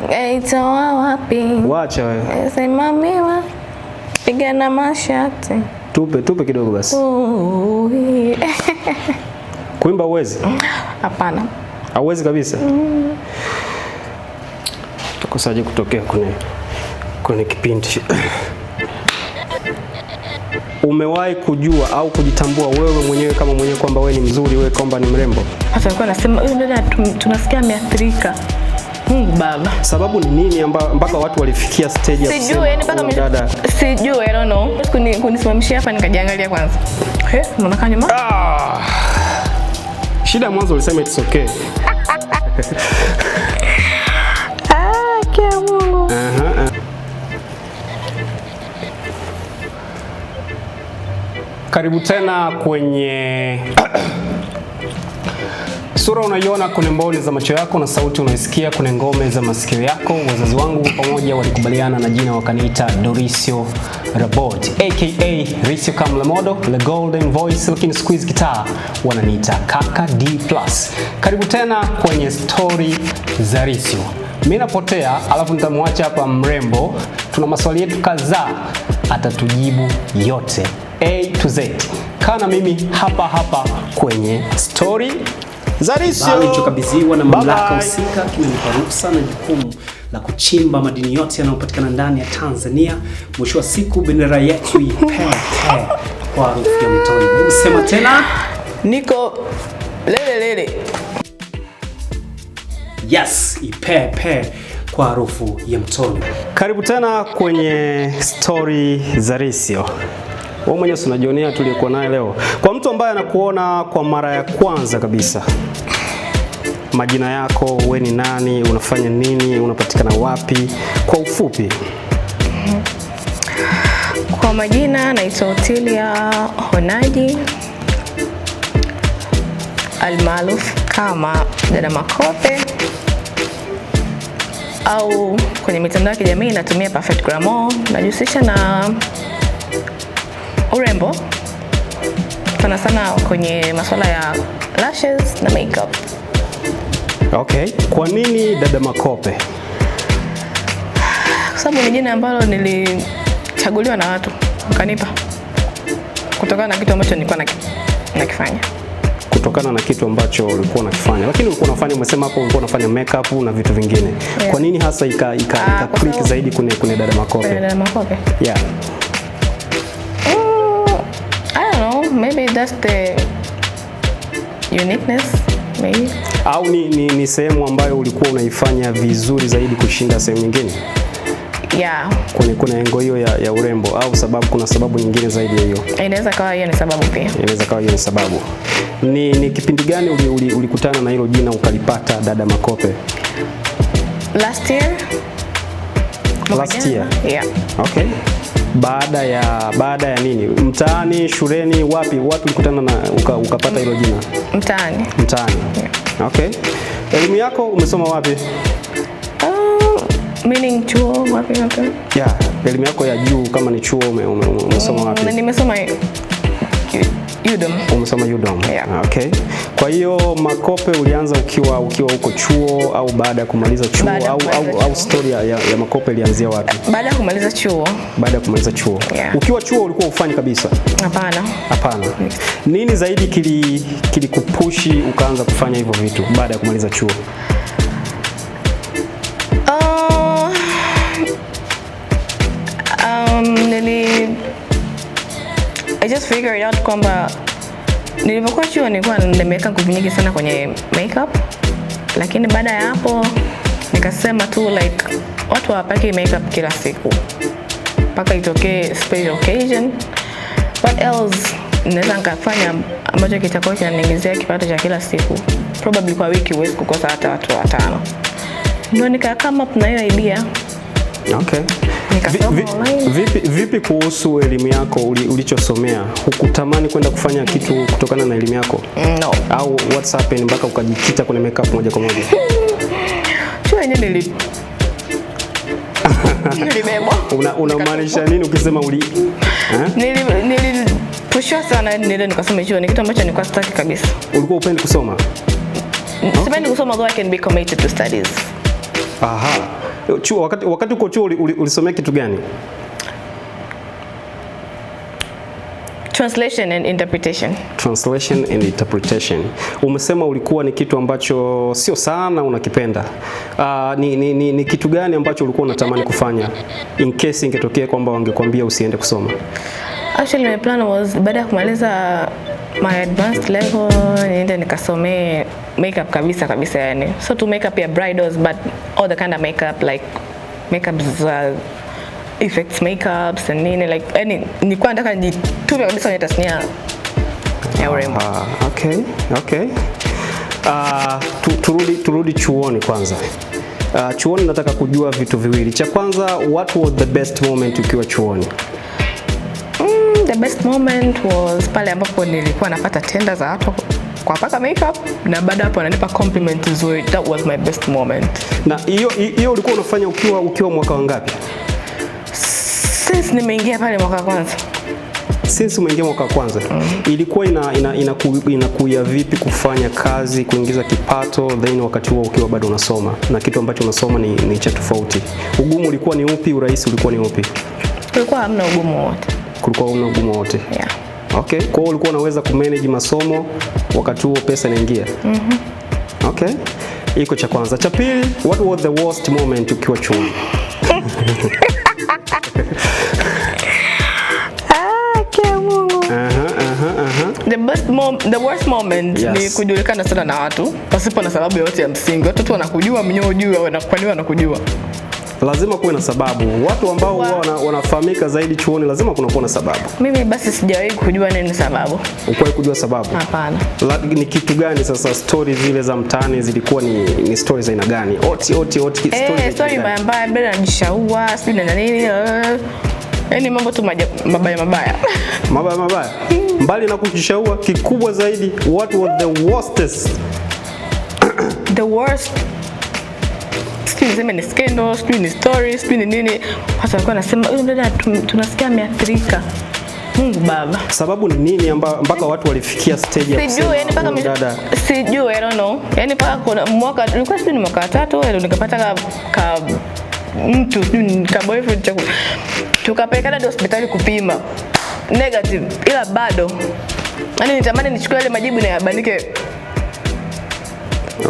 Ngaitoa wapi? Wacha wewe. Sema mimi pigana mashati. Tupe kidogo basi. Kuimba uwezi? Hapana. Hauwezi kabisa? Tukosaje kutokea kwenye kipindi? Umewahi kujua au kujitambua wewe mwenyewe kama mwenyewe kwamba wewe ni mzuri, wewe kwamba ni mrembo? Hata alikuwa anasema huyu dada tunasikia ameathirika. Mungu Baba. Sababu ni nini mpaka watu walifikia stage ya sijui, yani mpaka dada? Sijui, I don't know. Kunisimamishia hapa nikajiangalia kwanza. Unaona nyuma? Shida mwanzo ulisema it's okay. Kia Mungu. Karibu tena kwenye sura unaiona kwenye mboni za macho yako na sauti unaisikia kwenye ngome za masikio yako. Wazazi wangu pamoja walikubaliana na jina wakaniita Dorisio Rabot aka Risio Kamlamodo, the golden voice, lakini squeeze guitar wananiita Kaka D+. Karibu tena kwenye story za Risio. Mimi napotea alafu nitamwacha hapa mrembo. Tuna maswali yetu kadhaa, atatujibu yote A to Z. Kana mimi hapa kwenye story za Risio. Nilichokabidhiwa na mamlaka husika kimenipa ruhusa na jukumu la kuchimba madini yote yanayopatikanana ndani ya Tanzania. Mwisho wa siku bendera yetu ipepee kwa harufu ya mtoni. Hebu sema tena. Niko lele. Yes, ipepee kwa harufu ya mtoni. Karibu tena kwenye story za Risio. Wewe mwenyewe unajionea tuliokuwa naye leo. Kwa mtu ambaye anakuona kwa mara ya kwanza kabisa, majina yako, wewe ni nani, unafanya nini, unapatikana wapi kwa ufupi? Kwa majina naitwa Otilia Honaji, almaarufu kama Dada Makope, au kwenye mitandao ya kijamii natumia Perfect Glamour. Najihusisha na urembo sana kwenye masuala ya lashes na makeup. Okay, kwa nini Dada Makope? Kwa sababu ni jina ambalo nilichaguliwa na watu wakanipa kutokana na kitu ambacho nilikuwa nakifanya. Kutokana na kitu ambacho ulikuwa unakifanya. Lakini ulikuwa unafanya, umesema hapo ulikuwa unafanya makeup na vitu vingine. Yeah. Kwa nini hasa ika click zaidi kwenye Dada Makope? Dada Makope. Yeah. I don't know, maybe that's the uniqueness, maybe. Au ni sehemu ambayo ulikuwa unaifanya vizuri zaidi kushinda sehemu nyingine? Yeah. Kuna engo hiyo ya urembo au sababu kuna sababu nyingine zaidi ya hiyo? Inaweza kawa hiyo ni sababu pia. Inaweza kawa hiyo ni sababu. Ni kipindi gani ulikutana na hilo jina ukalipata Dada Makope? Last year. Yeah. Okay. Baada ya nini? Mtaani, shuleni, wapi ulikutana na ukapata hilo jina? Mtaani. Yeah. Okay. Elimu yako umesoma wapi? Meaning chuo wapi? Yeah, elimu yako ya juu kama ni chuo umesoma wapi? Nimesoma UDOM. Umesoma UDOM. Yeah. Okay. Kwa hiyo Makope ulianza ukiwa huko chuo au baada ya kumaliza chuo au story ya Makope ilianzia wapi? Baada ya kumaliza chuo. Baada ya kumaliza chuo. Yeah. Ukiwa chuo ulikuwa ufanye kabisa? Hapana. Nini zaidi kilikupushi ukaanza kufanya hivyo vitu baada ya kumaliza chuo? I just figured out kwamba nilipokuwa chuo nilikuwa nimeweka nguvu nyingi sana kwenye makeup, lakini baada ya hapo nikasema tu like watu hawapaki makeup kila siku mpaka itokee special occasion. What else naweza nikafanya ambacho kitakuwa kinaniingizia kipato cha kila siku? Probably kwa wiki huwezi kukosa hata watu 5. Ndio nikakama na hiyo idea. Okay. Vipi kuhusu elimu yako ulichosomea? Hukutamani kwenda kufanya kitu kutokana na elimu yako? No. Au what's happened mpaka ukajikita kwenye makeup moja kwa moja? Chuo yenyewe nilibebwa. Unamaanisha nini ukisema nilipushwa sana nile nikasoma chuo? Ni kitu ambacho nilikuwa sitaki kabisa. Ulikuwa upendi kusoma? Sipendi kusoma, though I can be committed to studies. Aha. Chuo, wakati uko chuo ulisomea kitu gani? Translation and interpretation. Translation and interpretation. Umesema ulikuwa ni kitu ambacho sio sana unakipenda. Ni kitu gani ambacho ulikuwa unatamani kufanya in case ingetokea kwamba wangekwambia usiende kusoma? Actually my plan was baada ya kumaliza my advanced level niende nikasomee makeup kabisa yani. So to makeup ya bridals but all the kind of makeup like makeups effects makeups and nini like yani nilikuwa nataka nijitume kabisa kwenye tasnia ya urembo. Okay. Turudi chuoni kwanza. Chuoni nataka kujua vitu viwili. Cha kwanza, what was the best moment ukiwa chuoni? The best moment was pale ambapo nilikuwa napata tenda za watu kwa paka makeup na baada hapo ananipa compliment nzuri. That was my best moment. Na hiyo ulikuwa unafanya ukiwa mwaka wangapi? Since nimeingia pale mwaka wa kwanza. Since umeingia mwaka wa kwanza. Ilikuwa inakuya vipi kufanya kazi, kuingiza kipato then wakati huo ukiwa bado unasoma na kitu ambacho unasoma ni cha tofauti? Ugumu ulikuwa ni upi, urahisi ulikuwa ni upi? Kulikuwa hamna ugumu wote. Kulikuwa hamna ugumu wote. Yeah. Okay. Kwa hiyo ulikuwa unaweza kumanage masomo wakati huo pesa inaingia. Okay. Iko cha kwanza. Cha pili, what was the worst moment ukiwa chuoni? The worst moment yes. Ni kujulikana sana na watu pasipo na sababu yoyote ya msingi. Watu tu wanakujua mnyojua na kwa nini wanakujua? Lazima kuwe na sababu. Watu ambao wanafahamika zaidi chuoni lazima kunakuwa na sababu. Mimi basi sijawahi kujua nini sababu. Ukuwahi kujua sababu? Hapana. Ni kitu gani sasa stories zile za mtaani zilikuwa ni stories aina gani? Story mbaya bila najishaua, sijui na nini. Yaani mambo tu mabaya. Mabaya. Mbali na kujishaua, kikubwa zaidi, what was the worstest? The worst. Sijui ni scandal, sijui ni stories, sijui ni nini. Watu walikuwa wanasema huyu dada tunasikia ameathirika. Mungu Baba. Sababu ni nini mpaka watu walifikia stage ya kusema dada? Sijui, I don't know. Yaani mpaka kuna mwaka nilikuwa sijui ni mwaka 3 ndio nikapata mtu sijui ka boyfriend changu. Tukapelekana hadi hospitali kupima. Negative ila bado. Yaani nitamani nichukue ile majibu na yabandike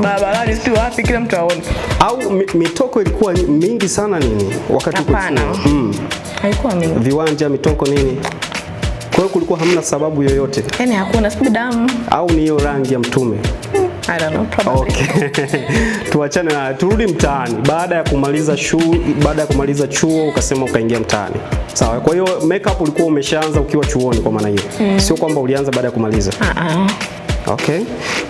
barabarani sio wapi kila mtu aone. Au mitoko ilikuwa mingi sana nini wakati uko chuo? Haikuwa mingi. Viwanja, mitoko nini? Kwa hiyo kulikuwa hamna sababu yoyote. Yaani hakuna speed damu. Au ni hiyo rangi ya mtume? I don't know, probably. Okay. Tuachane na turudi mtaani. Baada ya kumaliza chuo ukasema ukaingia mtaani. Sawa. Kwa hiyo makeup ulikuwa umeshaanza ukiwa chuoni kwa maana hiyo. Sio kwamba ulianza baada ya kumaliza. Okay.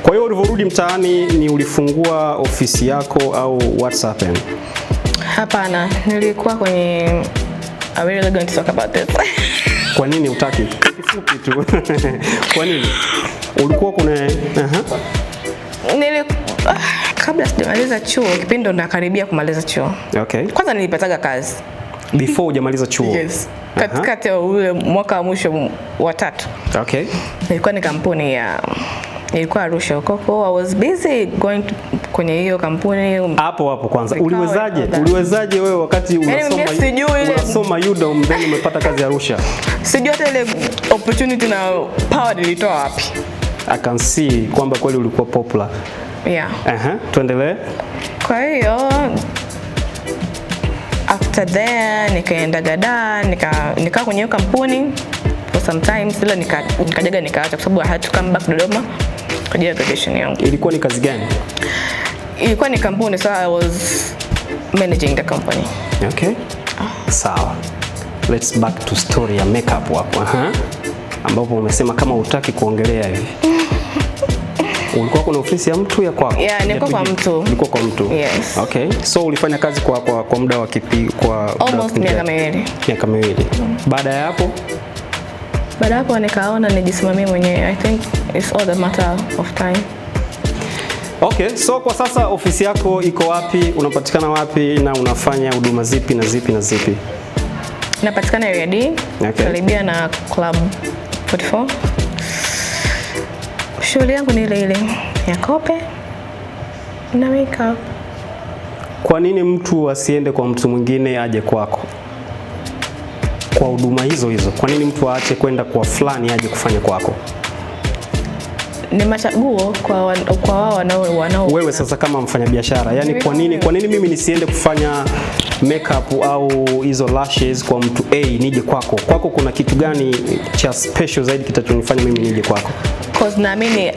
Kwa hiyo ulivyorudi mtaani ni ulifungua ofisi yako au WhatsApp? Hapana, nilikuwa kwenye I really going to talk about this. Kwa nini hutaki? Kifupi tu. Kwa nini? Ulikuwa kuna kabla sijamaliza chuo, kipindi ndo nakaribia kumaliza chuo. Okay. Kwanza nilipataga kazi. Before hujamaliza chuo? Yes. Katikati ya ule mwaka wa mwisho wa 3. Okay. Nilikuwa ni kampuni ya ilikuwa Arusha huko. I was busy going kwenye hiyo kampuni. Hapo kwanza. Uliwezaje wewe wakati unasoma UDOM then umepata kazi Arusha? Sijui hata ile opportunity na power nilitoa wapi. I can see kwamba kweli ulikuwa popular. Yeah. Tuendelee. Kwa hiyo after that nikaenda Gada, nikaa kwenye hiyo kampuni for some time, ila nikajaga nikaacha kwa sababu I had to come back Dodoma kwa ajili ya graduation yangu. Ilikuwa ni kazi gani? Ilikuwa ni kampuni, so I was managing the company. Okay. Sawa. Let's back to story ya makeup hapo. Ambapo umesema kama hutaki kuongelea hivi. Ulikuwa kuna ofisi ya mtu ya kwako? Yeah, nilikuwa kwa mtu. Ulikuwa kwa mtu? Yes. Okay. So ulifanya kazi kwa muda wa almost miaka miwili. Miaka miwili. Baada ya hapo nikaona nijisimamie mwenyewe. I think it's all the matter of time. Okay, so kwa sasa ofisi yako iko wapi? Unapatikana wapi na unafanya huduma zipi na zipi? Napatikana area D. Okay. Karibia na Club 44. Shughuli yangu ni ile ya kope na makeup. Kwa nini mtu asiende kwa mtu mwingine aje kwako kwa huduma hizo hizo? Kwa nini mtu aache kwenda kwa fulani aje kufanya kwako? Ni machaguo kwa wao wanao. Wewe sasa kama mfanyabiashara, yani kwa nini mimi nisiende kufanya makeup au hizo lashes kwa mtu A nije kwako? Kwako kuna kitu gani cha special zaidi kitachonifanya mimi nije kwako? Because naamini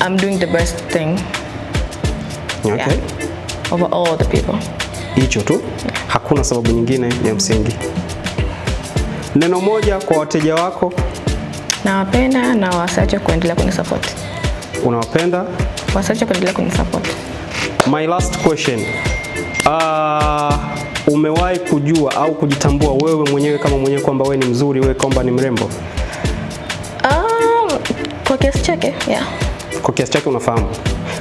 I'm doing the best thing. Okay. Yeah. Over all the people. Hicho tu? Hakuna sababu nyingine ya msingi. Neno moja kwa wateja wako? Nawapenda na wasiache kuendelea kunisupport. Unawapenda? Wasiache kuendelea kunisupport. My last question. Umewahi kujua au kujitambua wewe mwenyewe kama mwenyewe kwamba wewe ni mzuri, wewe kwamba ni mrembo? Kwa kiasi chake, yeah. Kwa kiasi chake unafahamu.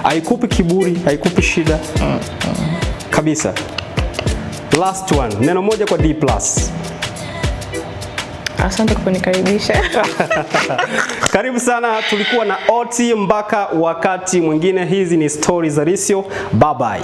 Haikupi kiburi, haikupi shida. Kabisa. Last one. Neno moja kwa D+. Asante kwa kunikaribisha. Karibu sana, tulikuwa na Oti mpaka wakati mwingine. Hizi ni Stories za Risio. Bye bye.